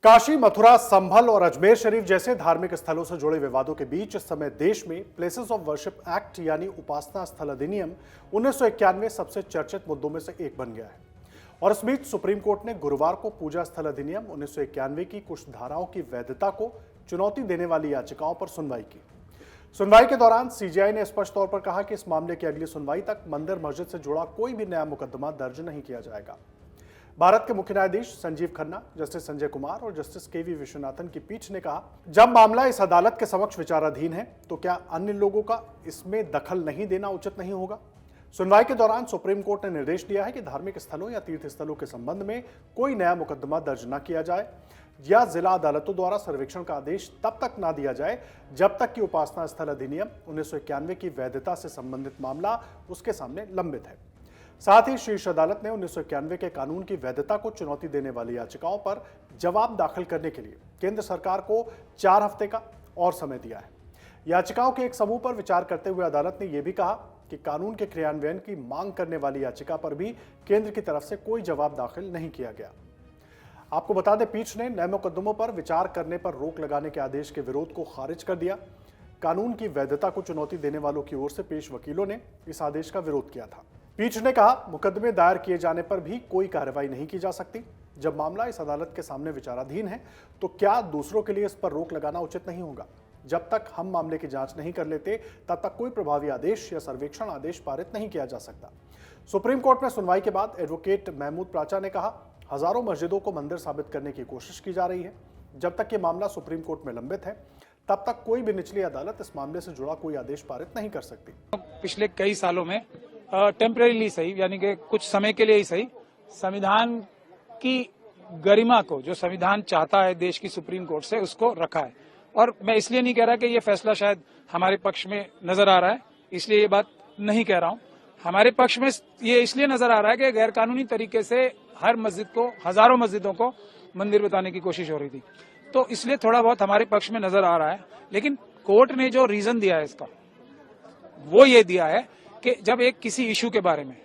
काशी, मथुरा, संभल और अजमेर शरीफ जैसे धार्मिक स्थलों से जुड़े विवादों के बीच इस समय देश में प्लेसेस ऑफ वर्शिप एक्ट यानी उपासना स्थल अधिनियम 1991 सबसे चर्चित मुद्दों में से एक बन गया है। और इस बीच सुप्रीम कोर्ट ने गुरुवार को पूजा स्थल अधिनियम 1991 की कुछ धाराओं की वैधता को चुनौती देने वाली याचिकाओं पर सुनवाई की। सुनवाई के दौरान सीजेआई ने स्पष्ट तौर पर कहा कि इस मामले की अगली सुनवाई तक मंदिर मस्जिद से जुड़ा कोई भी नया मुकदमा दर्ज नहीं किया जाएगा। भारत के मुख्य न्यायाधीश संजीव खन्ना, जस्टिस संजय कुमार और जस्टिस केवी विश्वनाथन की पीठ ने कहा, जब मामला इस अदालत के समक्ष विचाराधीन है तो क्या अन्य लोगों का इसमें दखल नहीं देना उचित नहीं होगा। सुनवाई के दौरान सुप्रीम कोर्ट ने निर्देश दिया है कि धार्मिक स्थलों या तीर्थ स्थलों के संबंध में कोई नया मुकदमा दर्ज न किया जाए या जिला अदालतों द्वारा सर्वेक्षण का आदेश तब तक न दिया जाए जब तक कि उपासना स्थल अधिनियम 1991 की वैधता से संबंधित मामला उसके सामने लंबित है। साथ ही शीर्ष अदालत ने 1991 के कानून की वैधता को चुनौती देने वाली याचिकाओं पर जवाब दाखिल करने के लिए केंद्र सरकार को 4 हफ्ते का और समय दिया है। याचिकाओं के एक समूह पर विचार करते हुए अदालत ने यह भी कहा कि कानून के क्रियान्वयन की मांग करने वाली याचिका पर भी केंद्र की तरफ से कोई जवाब दाखिल नहीं किया गया। आपको बता दें, पीठ ने नए मुकदमों पर विचार करने पर रोक लगाने के आदेश के विरोध को खारिज कर दिया। कानून की वैधता को चुनौती देने वालों की ओर से पेश वकीलों ने इस आदेश का विरोध किया था। पीठ ने कहा, मुकदमे दायर किए जाने पर भी कोई कार्रवाई नहीं की जा सकती। जब मामला इस अदालत के सामने विचाराधीन है तो क्या दूसरों के लिए इस पर रोक लगाना उचित नहीं होगा। जब तक हम मामले की जांच नहीं कर लेते तब तक कोई प्रभावी आदेश या सर्वेक्षण आदेश पारित नहीं किया जा सकता। सुप्रीम कोर्ट में सुनवाई के बाद एडवोकेट महमूद प्राचा ने कहा, हजारों मस्जिदों को मंदिर साबित करने की कोशिश की जा रही है। जब तक ये मामला सुप्रीम कोर्ट में लंबित है तब तक कोई भी निचली अदालत इस मामले से जुड़ा कोई आदेश पारित नहीं कर सकती। पिछले कई सालों में टेम्परेरीली सही, यानी कि कुछ समय के लिए ही सही, संविधान की गरिमा को, जो संविधान चाहता है देश की सुप्रीम कोर्ट से, उसको रखा है। और मैं इसलिए नहीं कह रहा कि ये फैसला शायद हमारे पक्ष में नजर आ रहा है, इसलिए ये बात नहीं कह रहा हूं। हमारे पक्ष में ये इसलिए नजर आ रहा है कि गैर कानूनी तरीके से हर मस्जिद को, हजारों मस्जिदों को मंदिर बताने की कोशिश हो रही थी, तो इसलिए थोड़ा बहुत हमारे पक्ष में नजर आ रहा है। लेकिन कोर्ट ने जो रीजन दिया है इसका, वो ये दिया है कि जब एक किसी इशू के बारे में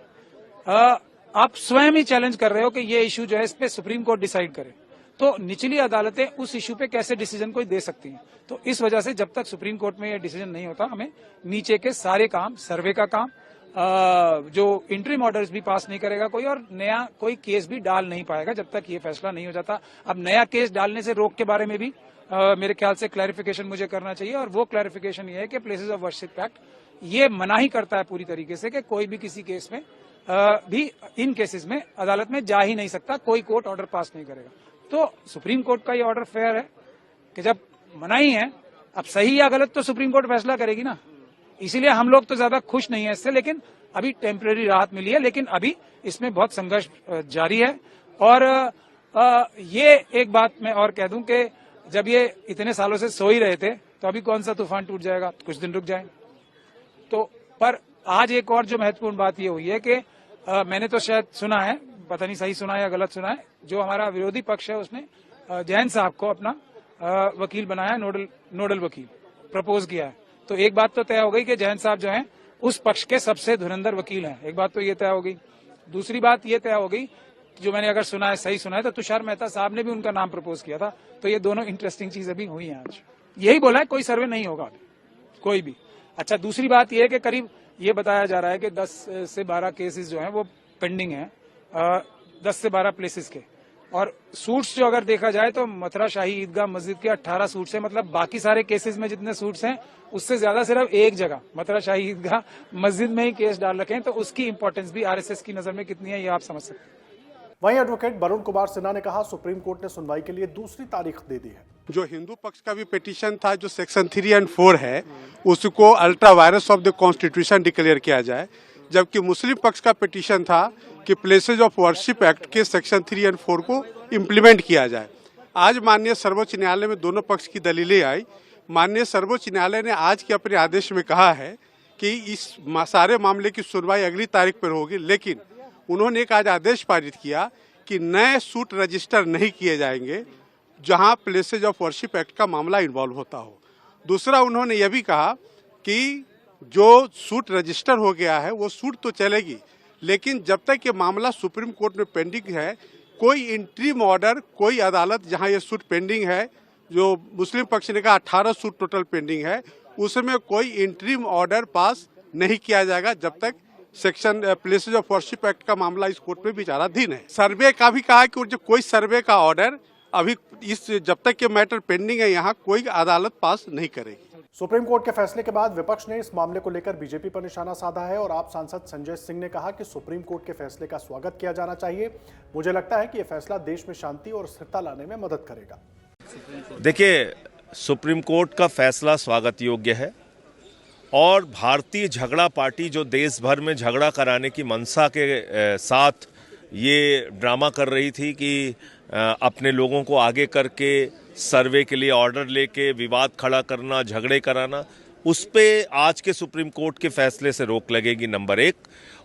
आप स्वयं ही चैलेंज कर रहे हो कि ये इशू जो है इस पे सुप्रीम कोर्ट डिसाइड करे, तो निचली अदालतें उस इशू पे कैसे डिसीजन कोई दे सकती हैं। तो इस वजह से जब तक सुप्रीम कोर्ट में ये डिसीजन नहीं होता, हमें नीचे के सारे काम, सर्वे का काम, जो इंटरिम ऑर्डर्स भी पास नहीं करेगा कोई, और नया कोई केस भी डाल नहीं पाएगा जब तक ये फैसला नहीं हो जाता। अब नया केस डालने से रोक के बारे में भी मेरे ख्याल से क्लैरिफिकेशन मुझे करना चाहिए, और वो क्लैरिफिकेशन ये है कि प्लेसेस ऑफ वर्शिप एक्ट ये मनाही करता है पूरी तरीके से कि कोई भी किसी केस में भी इन केसेस में अदालत में जा ही नहीं सकता, कोई कोर्ट ऑर्डर पास नहीं करेगा। तो सुप्रीम कोर्ट का ये ऑर्डर फेयर है कि जब मनाही है, अब सही या गलत तो सुप्रीम कोर्ट फैसला करेगी ना। इसीलिए हम लोग तो ज्यादा खुश नहीं है इससे, लेकिन अभी टेम्परेरी राहत मिली है, लेकिन अभी इसमें बहुत संघर्ष जारी है। और ये एक बात मैं और कह दूं कि जब ये इतने सालों से सो ही रहे थे तो अभी कौन सा तूफान टूट जाएगा, कुछ दिन रुक जाए। तो पर आज एक और जो महत्वपूर्ण बात ये हुई है कि मैंने तो शायद सुना है, पता नहीं सही सुना है या गलत सुना है, जो हमारा विरोधी पक्ष है उसने जैन साहब को अपना वकील बनाया, नोडल वकील प्रपोज किया है। तो एक बात तो तय हो गई कि जैन साहब जो हैं उस पक्ष के सबसे धुरंधर वकील हैं, एक बात तो ये तय हो गई। दूसरी बात ये तय हो गई, जो मैंने अगर सुना है, सही सुना है, तो तुषार मेहता साहब ने भी उनका नाम प्रपोज किया था। तो ये दोनों इंटरेस्टिंग चीजें भी हुई हैं आज। यही बोला है, कोई सर्वे नहीं होगा अभी, कोई भी। अच्छा, दूसरी बात यह है कि करीब ये बताया जा रहा है कि 10 से 12 केसेस जो हैं वो पेंडिंग हैं, 10 से 12 प्लेसेस के। और सूट्स जो अगर देखा जाए तो मथुरा शाही ईदगाह मस्जिद के 18 सूट्स हैं, मतलब बाकी सारे केसेस में जितने सूट्स हैं उससे ज्यादा सिर्फ एक जगह मथुरा शाही ईदगाह मस्जिद में ही केस डाल रखे हैं। तो उसकी इंपॉर्टेंस भी आरएसएस की नजर में कितनी है, ये आप समझ सकते हैं। वहीं एडवोकेट वरुण कुमार सिन्हा ने कहा, सुप्रीम कोर्ट ने सुनवाई के लिए दूसरी तारीख दे दी है। जो हिंदू पक्ष का भी पिटीशन था, जो सेक्शन 3 और 4 है, उसको ultra vires of the constitution declare किया जाए, जबकि मुस्लिम पक्ष का पिटीशन था कि प्लेसेज ऑफ वर्शिप एक्ट के सेक्शन 3 और 4 को इम्प्लीमेंट किया जाए। आज माननीय सर्वोच्च न्यायालय में दोनों पक्ष की दलीलें आई। माननीय सर्वोच्च न्यायालय ने आज के अपने आदेश में कहा है कि इस सारे मामले की सुनवाई अगली तारीख पर होगी, लेकिन उन्होंने एक आज आदेश पारित किया कि नए सूट रजिस्टर नहीं किए जाएंगे जहां प्लेसेज ऑफ वर्शिप एक्ट का मामला इन्वॉल्व होता हो। दूसरा, उन्होंने यह भी कहा कि जो सूट रजिस्टर हो गया है वो सूट तो चलेगी, लेकिन जब तक ये मामला सुप्रीम कोर्ट में पेंडिंग है, कोई इंटरिम ऑर्डर, कोई अदालत जहां ये सूट पेंडिंग है, जो मुस्लिम पक्ष ने कहा 18 सूट टोटल पेंडिंग है, उसमें कोई इंटरिम ऑर्डर पास नहीं किया जाएगा जब तक section places of worship act का मामला इस कोर्ट में विचाराधीन है। सर्वे का भी कहा कि जो कोई सर्वे का ऑर्डर अभी जब तक ये मैटर पेंडिंग है यहाँ कोई अदालत पास नहीं करेगी। सुप्रीम कोर्ट के फैसले के बाद विपक्ष ने इस मामले को लेकर बीजेपी पर निशाना साधा है और आप सांसद संजय सिंह ने कहा कि सुप्रीम कोर्ट के फैसले का स्वागत किया जाना चाहिए। मुझे लगता है कि यह फैसला देश में शांति और स्थिरता लाने में मदद करेगा। देखिए, सुप्रीम कोर्ट का फैसला स्वागत योग्य है और भारतीय झगड़ा पार्टी जो देश भर में झगड़ा कराने की मंशा के साथ ये ड्रामा कर रही थी कि अपने लोगों को आगे करके सर्वे के लिए ऑर्डर लेके विवाद खड़ा करना, झगड़े कराना, उस पे आज के सुप्रीम कोर्ट के फैसले से रोक लगेगी, नंबर एक।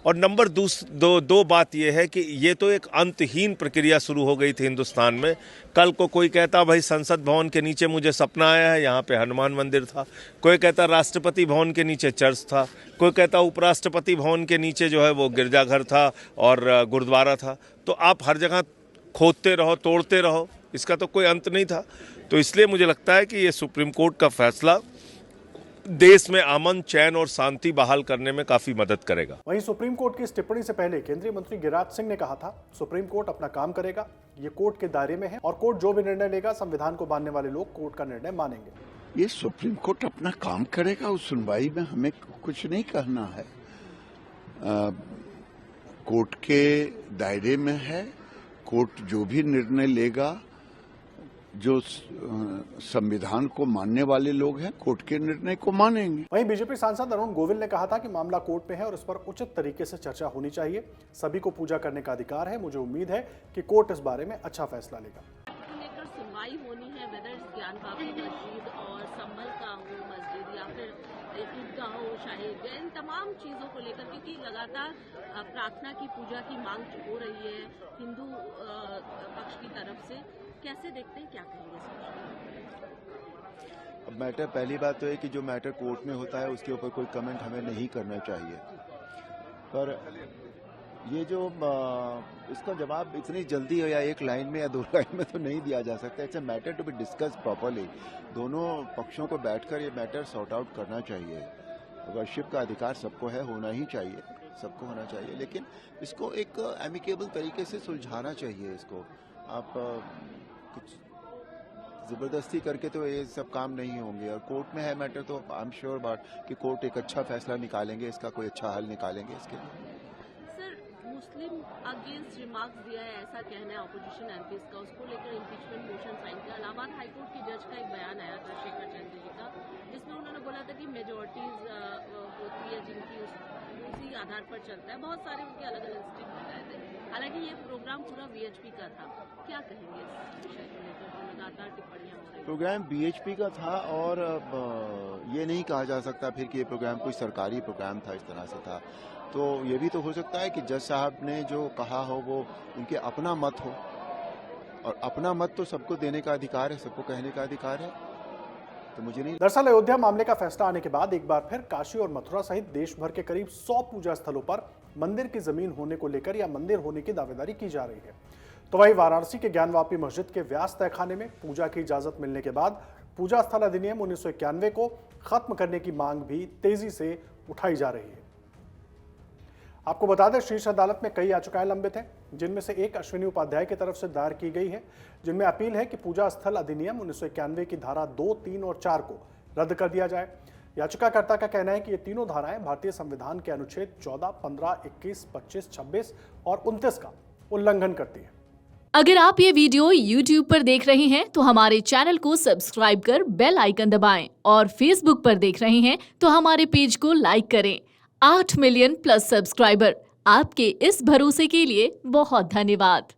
और नंबर दो बात यह है कि ये तो एक अंतहीन प्रक्रिया शुरू हो गई थी हिंदुस्तान में। कल को कोई कहता भाई संसद भवन के नीचे मुझे सपना आया है, यहाँ पे हनुमान मंदिर था, कोई कहता राष्ट्रपति भवन के नीचे चर्च था, कोई कहता उपराष्ट्रपति भवन के नीचे जो है वो गिरजाघर था और गुरुद्वारा था। तो आप हर जगह खोदते रहो, तोड़ते रहो, इसका तो कोई अंत नहीं था। तो इसलिए मुझे लगता है कि ये सुप्रीम कोर्ट का फैसला देश में अमन, चैन और शांति बहाल करने में काफी मदद करेगा। वहीं सुप्रीम कोर्ट की इस टिप्पणी से पहले केंद्रीय मंत्री गिरिराज सिंह ने कहा था, सुप्रीम कोर्ट अपना काम करेगा, ये कोर्ट के दायरे में है और कोर्ट जो भी निर्णय लेगा संविधान को मानने वाले लोग कोर्ट का निर्णय मानेंगे। ये सुप्रीम कोर्ट अपना काम करेगा, उस सुनवाई में हमें कुछ नहीं कहना है। कोर्ट के दायरे में है, कोर्ट जो भी निर्णय लेगा, जो संविधान को मानने वाले लोग हैं कोर्ट के निर्णय को मानेंगे। वहीं बीजेपी सांसद अरुण गोविल ने कहा था कि मामला कोर्ट में है और इस पर उचित तरीके से चर्चा होनी चाहिए। सभी को पूजा करने का अधिकार है, मुझे उम्मीद है कि कोर्ट इस बारे में अच्छा फैसला लेगा। लेकर सुनवाई होनी है, वेदर ज्ञान बाबरी मस्जिद और संभल का हो मस्जिद या फिर ईदगाह हो, शाही, इन तमाम चीजों को लेकर, क्योंकि लगातार प्रार्थना की, पूजा की मांग हो रही है हिंदू पक्ष की तरफ से। कैसे देखते हैं, क्या कहेंगे? अब मैटर, पहली बात तो है कि जो मैटर कोर्ट में होता है उसके ऊपर कोई कमेंट हमें नहीं करना चाहिए, पर ये जो इसका जवाब इतनी जल्दी या एक लाइन में या दो लाइन में तो नहीं दिया जा सकता। It's a matter to be discuss properly. दोनों पक्षों को बैठकर ये मैटर सॉर्ट आउट करना चाहिए। वर्शिप का अधिकार सबको है, होना ही चाहिए, सबको होना चाहिए, लेकिन इसको एक एमिकेबल तरीके से सुलझाना चाहिए। इसको आप कुछ जबरदस्ती करके तो ये सब काम नहीं होंगे। और कोर्ट में है मैटर तो आई एम श्योर बात कि कोर्ट एक अच्छा फैसला निकालेंगे, इसका कोई अच्छा हल निकालेंगे इसके लिए। सर, मुस्लिम अगेंस्ट रिमार्क्स दिया है, ऐसा कहना है ऑपोजिशन एमपीज का, उसको लेकर इम्पीचमेंट मोशन साइन किया। इलाहाबाद हाईकोर्ट की जज का एक बयान आया था शेखर चंद्र जी का, जिसमें उन्होंने बोला था कि मेजोरिटीज होती है जिनकी उसी आधार पर चलता है। बहुत सारे उनके अलग अलग स्टेट बताए थे। हालांकि ये प्रोग्राम पूरा वीएचपी का था, क्या कहेंगे इस विषय को लेकर जो लगातार टिप्पणियां हो रही? प्रोग्राम बीएचपी का था और ये नहीं कहा जा सकता फिर कि ये प्रोग्राम कोई सरकारी प्रोग्राम था, इस तरह से था। तो ये भी तो हो सकता है कि जज साहब ने जो कहा हो वो उनके अपना मत हो, और अपना मत तो सबको देने का अधिकार है, सबको कहने का अधिकार है। तो मुझे नहीं। दरअसल अयोध्या मामले का फैसला आने के बाद एक बार फिर काशी और मथुरा सहित देश भर के करीब 100 पूजा स्थलों पर मंदिर की जमीन होने को लेकर या मंदिर होने की दावेदारी की जा रही है। तो वहीं वाराणसी के ज्ञानवापी मस्जिद के व्यास तहखाने में पूजा की इजाजत मिलने के बाद पूजा स्थल अधिनियम 1991 को खत्म करने की मांग भी तेजी से उठाई जा रही है। आपको बता दें, शीर्ष अदालत में कई याचिकाएं लंबित हैं, जिनमें से एक अश्विनी उपाध्याय की तरफ से दायर की गई है, जिनमें अपील है कि पूजा स्थल अधिनियम 1991 की धारा 2, 3 और 4 को रद्द कर दिया जाए। याचिकाकर्ता का कहना है कि ये तीनों धाराएं भारतीय संविधान के अनुच्छेद 14, 15, 21, 25, 26 और 29 का उल्लंघन करती है। अगर आप ये वीडियो YouTube पर देख रहे हैं तो हमारे चैनल को सब्सक्राइब कर बेल आइकन दबाएं, और Facebook पर देख रहे हैं तो हमारे पेज को लाइक करें। 8 मिलियन प्लस सब्सक्राइबर, आपके इस भरोसे के लिए बहुत धन्यवाद।